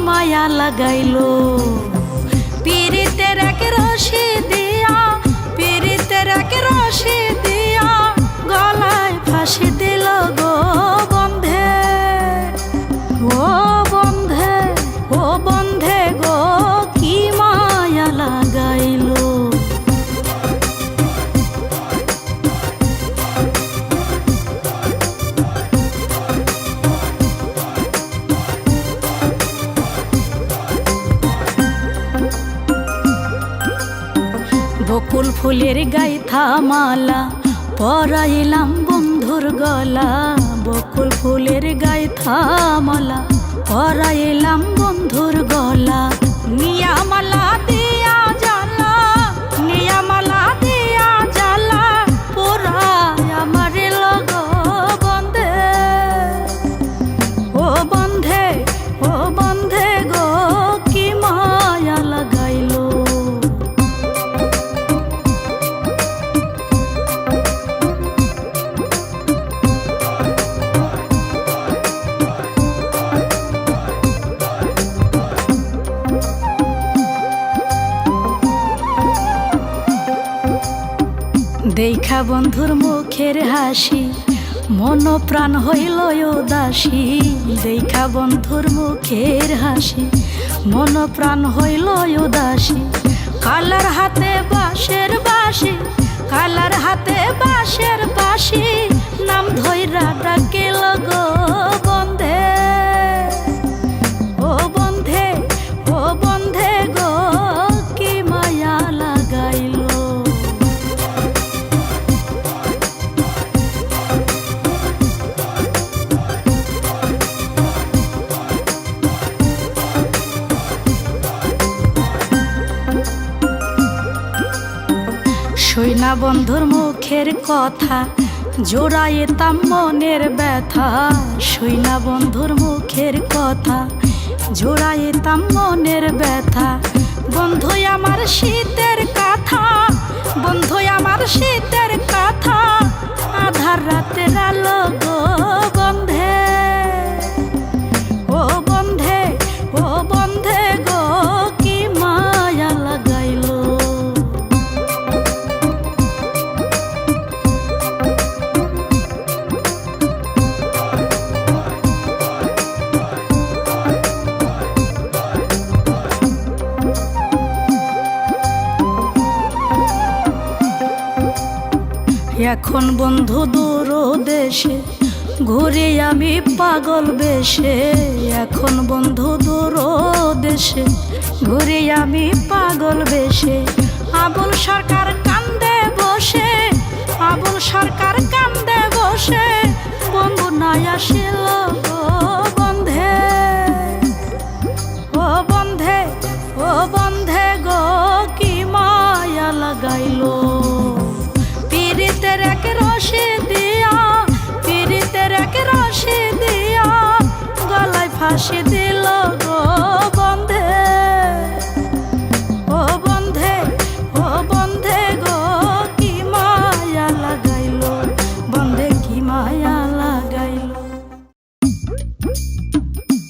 মায়া লাগাইলো পীড়িতের এক রশি দিয়া, পীড়িতের এক রশি দিয়া গলায় ফাঁসি দিল গো বন্ধে। ও বন্ধে, ও বন্ধে গো কি মায়া লাগাইলো। বকুল ফুলের গাইথা মালা পরাইলাম বন্ধুর গলা, বকুল ফুলের গাইথা মালা পরাইলাম বন্ধুর গলা। নিয়া মালা দিয়া জ্বালা, নিয়া মালা দিয়া জ্বালা পোড়ায় আমার লগ বন্ধে। ও বন্ধে, ও বন্ধে গো কি মায়া লাগাইলো। দেখা বন্ধুর মুখের হাসি মন প্রাণ হইল উদাসী। দেখা বন্ধুর মুখের হাসি মন প্রাণ হইল উদাসী। কালার হাতে বাঁশের বাঁশি, কালার হাতে বাঁশের বাঁশি নাম ধইরা ডাকিল গো বন্ধে। ও বন্ধে, ও বন্ধে গো কি মায়া লাগাইলো। সইনা বন্ধুর মুখের কথা জোড়াইতাম মনের ব্যথা। সইনা বন্ধুর মুখের কথা জোড়াইতাম মনের ব্যথা। বন্ধু আমার শীতের কথা, বন্ধু আমার শীতের কথা আধার রাতের আলো গো বন্ধে। ও বন্ধে, ও বন্ধে গো কি মায়া লাগাইলো। এখন বন্ধু দূর দেশে ঘুরে আমি পাগল বেশে। এখন বন্ধু দূর দেশে ঘুরে আমি পাগল বেশে। আবুল সরকার কান্দে বসে, আবুল সরকার কান্দে বসে বন্ধু নাই আসিল গো বন্ধে। ও বন্ধে, ও বন্ধে গো কি মায়া লাগাইলো। পীড়িতের এক রশি দিয়া, পীড়িতের এক রশি দিয়া গলায় ফাঁসি দিল